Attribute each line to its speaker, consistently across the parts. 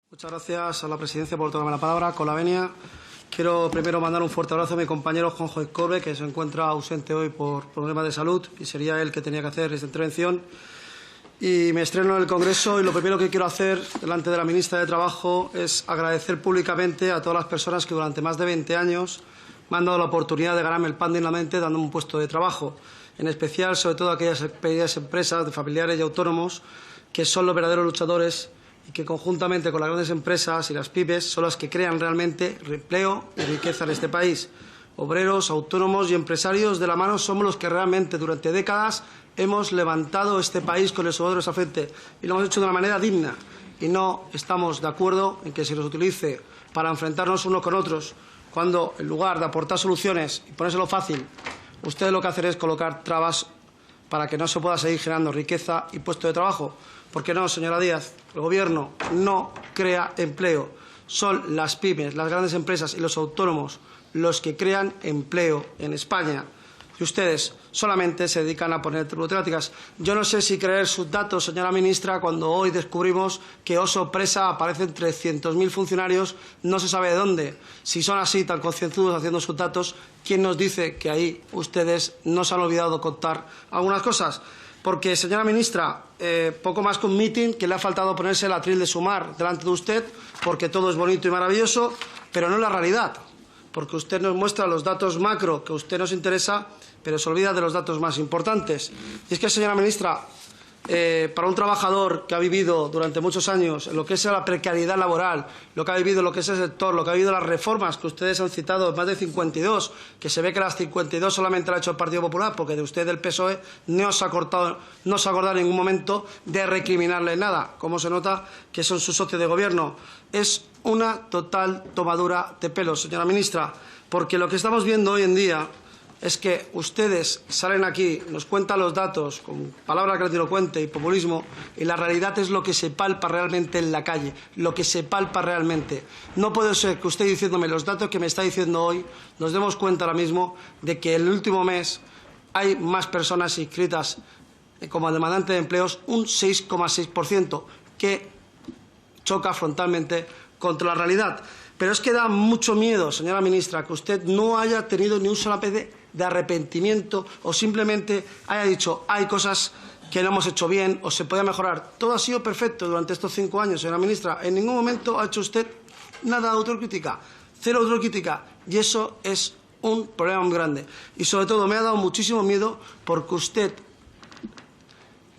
Speaker 1: Muchas gracias a la Presidencia por tomarme la palabra. Con la venia, quiero primero mandar un fuerte abrazo a mi compañero Juanjo Escorbe, que se encuentra ausente hoy por problemas de salud y sería él que tenía que hacer esta intervención. Y me estreno en el Congreso y lo primero que quiero hacer delante de la ministra de Trabajo es agradecer públicamente a todas las personas que durante más de 20 años me han dado la oportunidad de ganarme el pan dignamente dándome un puesto de trabajo. En especial, sobre todo, aquellas pequeñas empresas de familiares y autónomos que son los verdaderos luchadores y que conjuntamente con las grandes empresas y las pymes son las que crean realmente empleo y riqueza en este país. Obreros, autónomos y empresarios de la mano somos los que realmente durante décadas hemos levantado este país con el sudor de nuestra frente y lo hemos hecho de una manera digna. Y no estamos de acuerdo en que se nos utilice para enfrentarnos unos con otros, cuando en lugar de aportar soluciones y ponérselo fácil, ustedes lo que hacen es colocar trabas para que no se pueda seguir generando riqueza y puestos de trabajo. Porque no, señora Díaz, el Gobierno no crea empleo. Son las pymes, las grandes empresas y los autónomos los que crean empleo en España. Y ustedes solamente se dedican a poner burocráticas. Yo no sé si creer sus datos, señora ministra, cuando hoy descubrimos que, oh sorpresa, aparecen 300.000 funcionarios, no se sabe de dónde. Si son así, tan concienzudos haciendo sus datos, ¿quién nos dice que ahí ustedes no se han olvidado contar algunas cosas? Porque, señora ministra, poco más que un mitin que le ha faltado ponerse el atril de Sumar delante de usted, porque todo es bonito y maravilloso, pero no es la realidad. Porque usted nos muestra los datos macro que a usted nos interesa, pero se olvida de los datos más importantes. Y es que, señora ministra, para un trabajador que ha vivido durante muchos años lo que es la precariedad laboral, lo que ha vivido lo que es el sector, lo que ha vivido las reformas que ustedes han citado, más de 52, que se ve que las 52 solamente las ha hecho el Partido Popular, porque de usted, del PSOE, no se ha acordado en ningún momento de recriminarle nada, como se nota que son sus socios de gobierno. Es una total tomadura de pelo, señora ministra, porque lo que estamos viendo hoy en día es que ustedes salen aquí, nos cuentan los datos con palabras grandilocuentes y populismo, y la realidad es lo que se palpa realmente en la calle, lo que se palpa realmente. No puede ser que usted diciéndome los datos que me está diciendo hoy, nos demos cuenta ahora mismo de que en el último mes hay más personas inscritas como demandantes de empleos, un 6,6%, que choca frontalmente contra la realidad. Pero es que da mucho miedo, señora ministra, que usted no haya tenido ni un solo ápice de arrepentimiento o simplemente haya dicho hay cosas que no hemos hecho bien o se puede mejorar. Todo ha sido perfecto durante estos 5 años, señora ministra. En ningún momento ha hecho usted nada de autocrítica, cero autocrítica, y eso es un problema muy grande. Y sobre todo me ha dado muchísimo miedo porque usted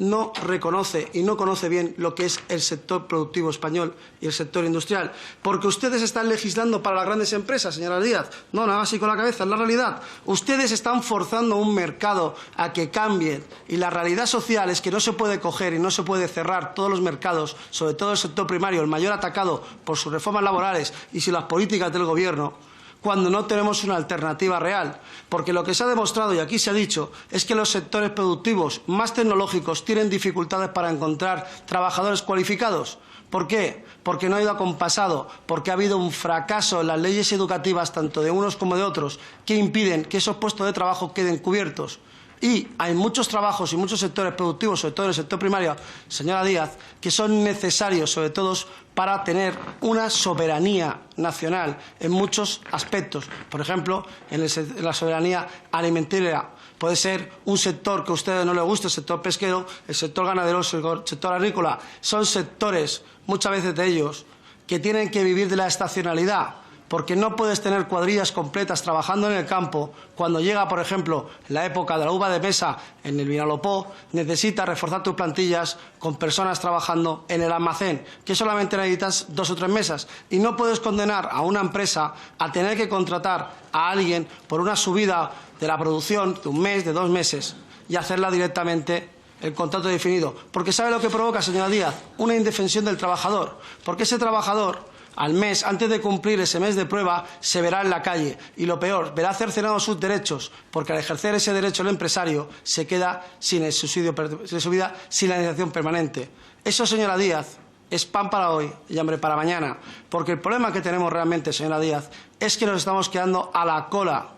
Speaker 1: no reconoce y no conoce bien lo que es el sector productivo español y el sector industrial. Porque ustedes están legislando para las grandes empresas, señora Díaz. No, nada así con la cabeza, es la realidad. Ustedes están forzando un mercado a que cambie y la realidad social es que no se puede coger y no se puede cerrar todos los mercados, sobre todo el sector primario, el mayor atacado por sus reformas laborales y sin las políticas del Gobierno, cuando no tenemos una alternativa real. Porque lo que se ha demostrado, y aquí se ha dicho, es que los sectores productivos más tecnológicos tienen dificultades para encontrar trabajadores cualificados. ¿Por qué? Porque no ha ido acompasado, porque ha habido un fracaso en las leyes educativas, tanto de unos como de otros, que impiden que esos puestos de trabajo queden cubiertos. Y hay muchos trabajos y muchos sectores productivos, sobre todo en el sector primario, señora Díaz, que son necesarios, sobre todo, para tener una soberanía nacional en muchos aspectos. Por ejemplo, en la soberanía alimentaria. Puede ser un sector que a ustedes no les guste, el sector pesquero, el sector ganadero, el sector agrícola. Son sectores, muchas veces de ellos, que tienen que vivir de la estacionalidad. Porque no puedes tener cuadrillas completas trabajando en el campo cuando llega, por ejemplo, la época de la uva de mesa en el Vinalopó, necesitas reforzar tus plantillas con personas trabajando en el almacén, que solamente necesitas 2 o 3 mesas. Y no puedes condenar a una empresa a tener que contratar a alguien por una subida de la producción de 1 mes, de 2 meses, y hacerla directamente el contrato definido. Porque ¿sabe lo que provoca, señora Díaz? Una indefensión del trabajador. Porque ese trabajador, al mes, antes de cumplir ese mes de prueba, se verá en la calle. Y lo peor, verá cercenados sus derechos, porque al ejercer ese derecho el empresario se queda sin el subsidio de su vida, sin la indemnización permanente. Eso, señora Díaz, es pan para hoy y hambre para mañana. Porque el problema que tenemos realmente, señora Díaz, es que nos estamos quedando a la cola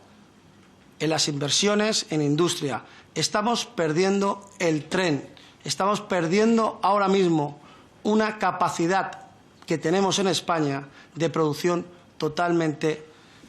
Speaker 1: en las inversiones en industria. Estamos perdiendo el tren. Estamos perdiendo ahora mismo una capacidad que tenemos en España de producción totalmente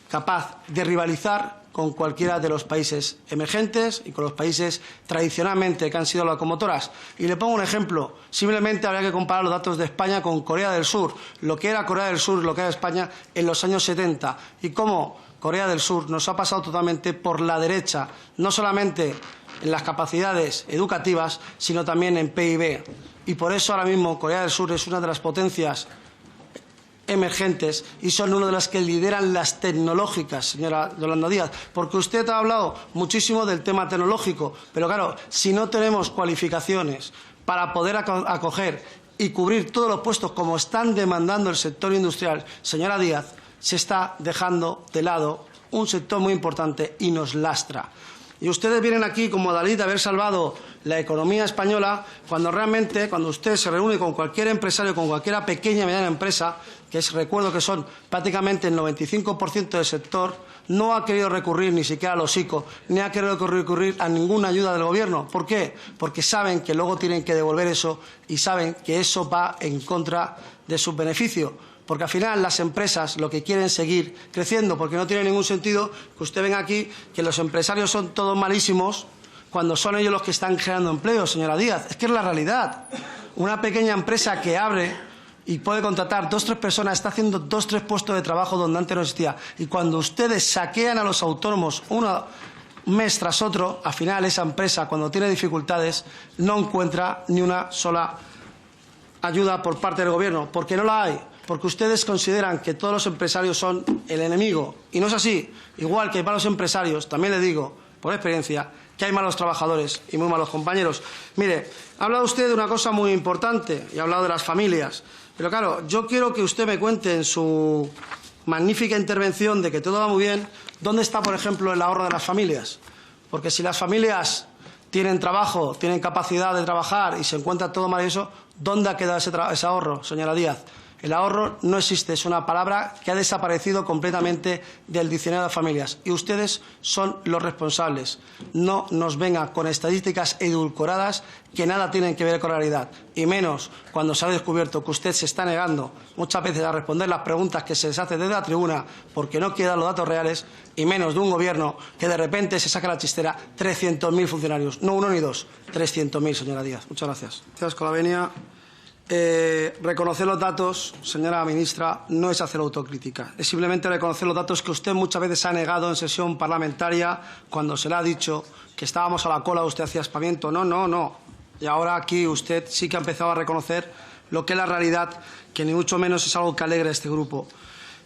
Speaker 1: capaz de rivalizar con cualquiera de los países emergentes y con los países tradicionalmente que han sido locomotoras. Y le pongo un ejemplo. Simplemente habría que comparar los datos de España con Corea del Sur, lo que era Corea del Sur y lo que era España en los años 70, y cómo Corea del Sur nos ha pasado totalmente por la derecha, no solamente en las capacidades educativas, sino también en PIB. Y por eso ahora mismo Corea del Sur es una de las potencias emergentes y son una de las que lideran las tecnológicas, señora Yolanda Díaz, porque usted ha hablado muchísimo del tema tecnológico, pero claro, si no tenemos cualificaciones para poder acoger y cubrir todos los puestos como están demandando el sector industrial, señora Díaz, se está dejando de lado un sector muy importante y nos lastra. Y ustedes vienen aquí con modalidad de haber salvado la economía española cuando realmente, cuando usted se reúne con cualquier empresario, con cualquier pequeña y mediana empresa, recuerdo que son prácticamente el 95% del sector, no ha querido recurrir ni siquiera a los ICO, ni ha querido recurrir a ninguna ayuda del Gobierno. ¿Por qué? Porque saben que luego tienen que devolver eso y saben que eso va en contra de su beneficio. Porque al final las empresas lo que quieren es seguir creciendo, porque no tiene ningún sentido que usted venga aquí, que los empresarios son todos malísimos, cuando son ellos los que están generando empleo, señora Díaz. Es que es la realidad. Una pequeña empresa que abre y puede contratar 2 o 3 personas, está haciendo 2 o 3 puestos de trabajo donde antes no existía. Y cuando ustedes saquean a los autónomos un mes tras otro, al final esa empresa, cuando tiene dificultades, no encuentra ni una sola ayuda por parte del Gobierno, porque no la hay. Porque ustedes consideran que todos los empresarios son el enemigo. Y no es así. Igual que hay malos empresarios, también le digo, por experiencia, que hay malos trabajadores y muy malos compañeros. Mire, ha hablado usted de una cosa muy importante y ha hablado de las familias. Pero claro, yo quiero que usted me cuente en su magnífica intervención de que todo va muy bien, ¿dónde está, por ejemplo, el ahorro de las familias? Porque si las familias tienen trabajo, tienen capacidad de trabajar y se encuentra todo maravilloso, ¿dónde ha quedado ese ahorro, señora Díaz? El ahorro no existe, es una palabra que ha desaparecido completamente del diccionario de familias. Y ustedes son los responsables. No nos vengan con estadísticas edulcoradas que nada tienen que ver con la realidad. Y menos cuando se ha descubierto que usted se está negando muchas veces a responder las preguntas que se les hace desde la tribuna porque no quiere dar los datos reales, y menos de un Gobierno que de repente se saca la chistera 300.000 funcionarios. No uno ni dos, 300.000, señora Díaz. Muchas gracias. Gracias, Colavenia. Reconocer los datos, señora ministra, no es hacer autocrítica. Es simplemente reconocer los datos que usted muchas veces ha negado en sesión parlamentaria cuando se le ha dicho que estábamos a la cola, usted hacía espamiento. No, no, no. Y ahora aquí usted sí que ha empezado a reconocer lo que es la realidad, que ni mucho menos es algo que alegra a este grupo.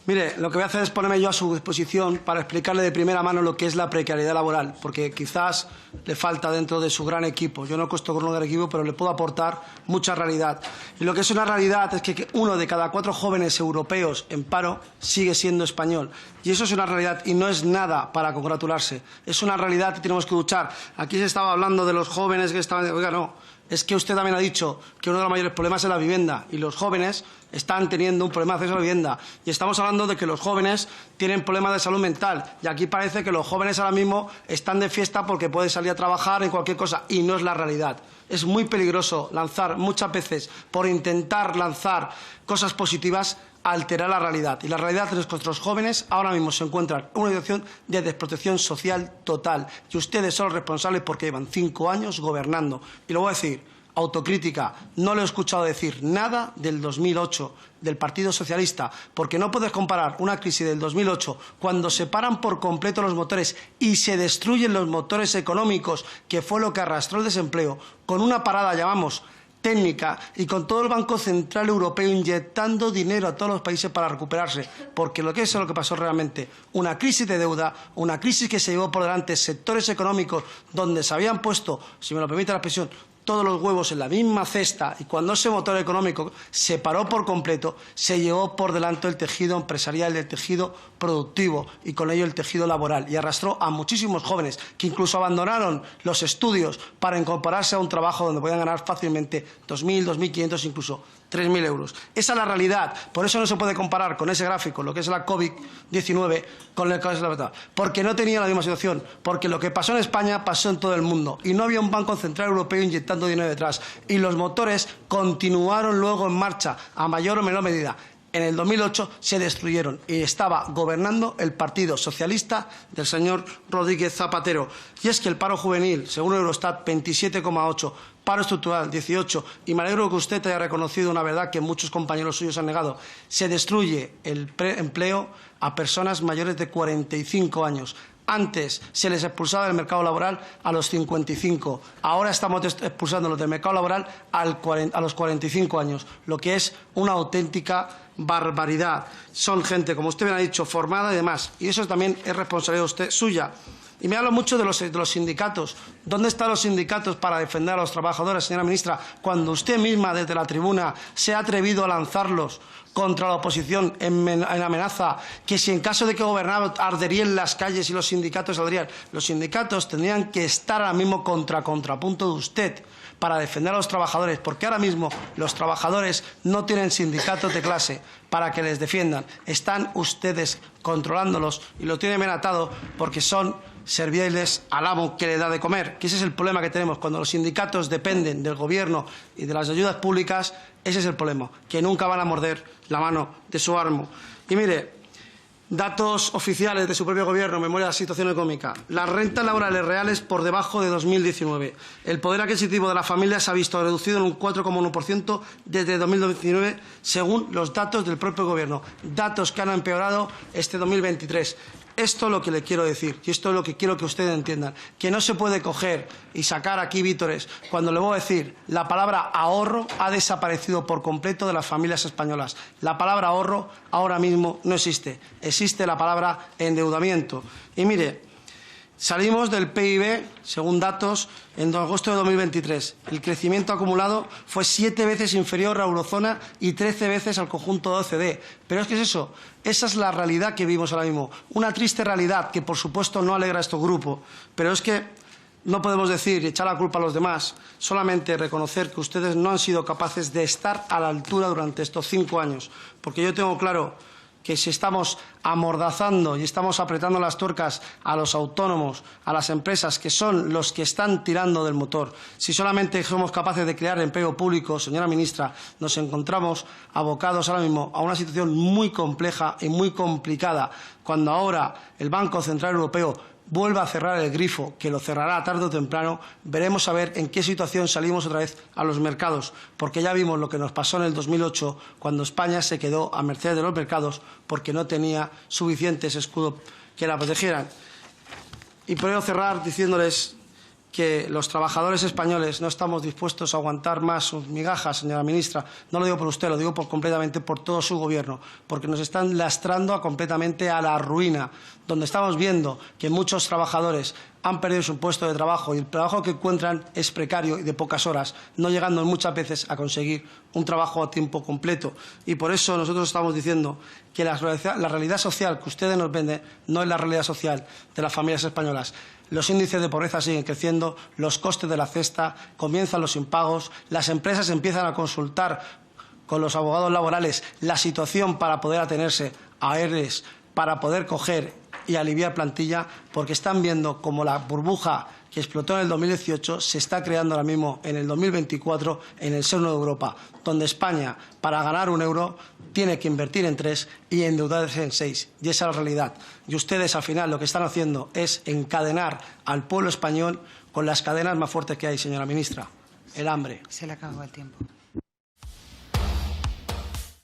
Speaker 1: Mire, lo que voy a hacer es ponerme yo a su disposición para explicarle de primera mano lo que es la precariedad laboral, porque quizás le falta dentro de su gran equipo. Yo no cuento con un gran equipo, pero le puedo aportar mucha realidad. Y lo que es una realidad es que 1 de cada 4 jóvenes europeos en paro sigue siendo español. Y eso es una realidad y no es nada para congratularse. Es una realidad que tenemos que luchar. Aquí se estaba hablando de los jóvenes que estaban... Oiga, no. Es que usted también ha dicho que uno de los mayores problemas es la vivienda y los jóvenes están teniendo un problema de acceso a la vivienda. Y estamos hablando de que los jóvenes tienen problemas de salud mental. Y aquí parece que los jóvenes ahora mismo están de fiesta porque pueden salir a trabajar en cualquier cosa. Y no es la realidad. Es muy peligroso lanzar muchas veces, por intentar lanzar cosas positivas, alterar la realidad. Y la realidad es que nuestros jóvenes ahora mismo se encuentran en una situación de desprotección social total. Y ustedes son los responsables porque llevan 5 años gobernando. Y lo voy a decir, autocrítica, no le he escuchado decir nada del 2008, del Partido Socialista, porque no puedes comparar una crisis del 2008 cuando se paran por completo los motores y se destruyen los motores económicos, que fue lo que arrastró el desempleo, con una parada, llamamos, técnica, y con todo el Banco Central Europeo inyectando dinero a todos los países para recuperarse, porque lo que es lo que pasó realmente, una crisis de deuda, una crisis que se llevó por delante sectores económicos donde se habían puesto, si me lo permite la expresión, todos los huevos en la misma cesta, y cuando ese motor económico se paró por completo, se llevó por delante el tejido empresarial, el tejido productivo y con ello el tejido laboral, y arrastró a muchísimos jóvenes que incluso abandonaron los estudios para incorporarse a un trabajo donde podían ganar fácilmente 2.000, 2.500, incluso 3.000 euros. Esa es la realidad. Por eso no se puede comparar con ese gráfico, lo que es la COVID-19, con lo que es la verdad. Porque no tenía la misma situación. Porque lo que pasó en España pasó en todo el mundo. Y no había un Banco Central Europeo inyectando dinero detrás. Y los motores continuaron luego en marcha, a mayor o menor medida. En el 2008 se destruyeron y estaba gobernando el Partido Socialista del señor Rodríguez Zapatero. Y es que el paro juvenil, según Eurostat, 27,8%, paro estructural 18%, y me alegro que usted haya reconocido una verdad que muchos compañeros suyos han negado. Se destruye el empleo a personas mayores de 45 años. Antes se les expulsaba del mercado laboral a los 55. Ahora estamos expulsándolos del mercado laboral a los 45 años, lo que es una auténtica barbaridad. Son gente, como usted bien ha dicho, formada y demás. Y eso también es responsabilidad suya. Y me habla mucho de los sindicatos. ¿Dónde están los sindicatos para defender a los trabajadores, señora ministra, cuando usted misma desde la tribuna se ha atrevido a lanzarlos contra la oposición en amenaza que si en caso de que gobernara arderían las calles y los sindicatos saldrían? Los sindicatos tendrían que estar ahora mismo contrapunto de usted para defender a los trabajadores, porque ahora mismo los trabajadores no tienen sindicatos de clase para que les defiendan. Están ustedes controlándolos y lo tienen bien atado porque son serviles al amo que le da de comer, que ese es el problema que tenemos. Cuando los sindicatos dependen del gobierno y de las ayudas públicas, ese es el problema, que nunca van a morder la mano de su amo. Y mire, datos oficiales de su propio gobierno, memoria de la situación económica. Las rentas laborales reales por debajo de 2019. El poder adquisitivo de las familias se ha visto reducido en un 4,1% desde 2019, según los datos del propio gobierno. Datos que han empeorado este 2023. Esto es lo que le quiero decir, y esto es lo que quiero que ustedes entiendan, que no se puede coger y sacar aquí vítores cuando le voy a decir la palabra ahorro ha desaparecido por completo de las familias españolas. La palabra ahorro ahora mismo no existe, existe la palabra endeudamiento. Y mire, salimos del PIB, según datos, en agosto de 2023. El crecimiento acumulado fue 7 veces inferior a la eurozona y 13 veces al conjunto de OCDE. Pero es que es eso, esa es la realidad que vivimos ahora mismo. Una triste realidad que, por supuesto, no alegra a este grupo. Pero es que no podemos decir y echar la culpa a los demás, solamente reconocer que ustedes no han sido capaces de estar a la altura durante estos 5 años. Porque yo tengo claro que si estamos amordazando y estamos apretando las tuercas a los autónomos, a las empresas, que son los que están tirando del motor, si solamente somos capaces de crear empleo público, señora ministra, nos encontramos abocados ahora mismo a una situación muy compleja y muy complicada, cuando ahora el Banco Central Europeo vuelva a cerrar el grifo, que lo cerrará tarde o temprano, veremos a ver en qué situación salimos otra vez a los mercados, porque ya vimos lo que nos pasó en el 2008, cuando España se quedó a merced de los mercados porque no tenía suficientes escudos que la protegieran. Y por ello cerrar diciéndoles que los trabajadores españoles no estamos dispuestos a aguantar más sus migajas, señora ministra. No lo digo por usted, lo digo completamente por todo su gobierno, porque nos están lastrando completamente a la ruina, donde estamos viendo que muchos trabajadores han perdido su puesto de trabajo y el trabajo que encuentran es precario y de pocas horas, no llegando muchas veces a conseguir un trabajo a tiempo completo. Y por eso nosotros estamos diciendo que la realidad social que ustedes nos venden no es la realidad social de las familias españolas. Los índices de pobreza siguen creciendo, los costes de la cesta, comienzan los impagos, las empresas empiezan a consultar con los abogados laborales la situación para poder atenerse a ERES, para poder coger y aliviar plantilla, porque están viendo como la burbuja que explotó en el 2018 se está creando ahora mismo en el 2024 en el seno de Europa, donde España, para ganar un euro, tiene que invertir en 3 y endeudarse en 6. Y esa es la realidad. Y ustedes, al final, lo que están haciendo es encadenar al pueblo español con las cadenas más fuertes que hay, señora ministra. El hambre.
Speaker 2: Se le acabó el tiempo.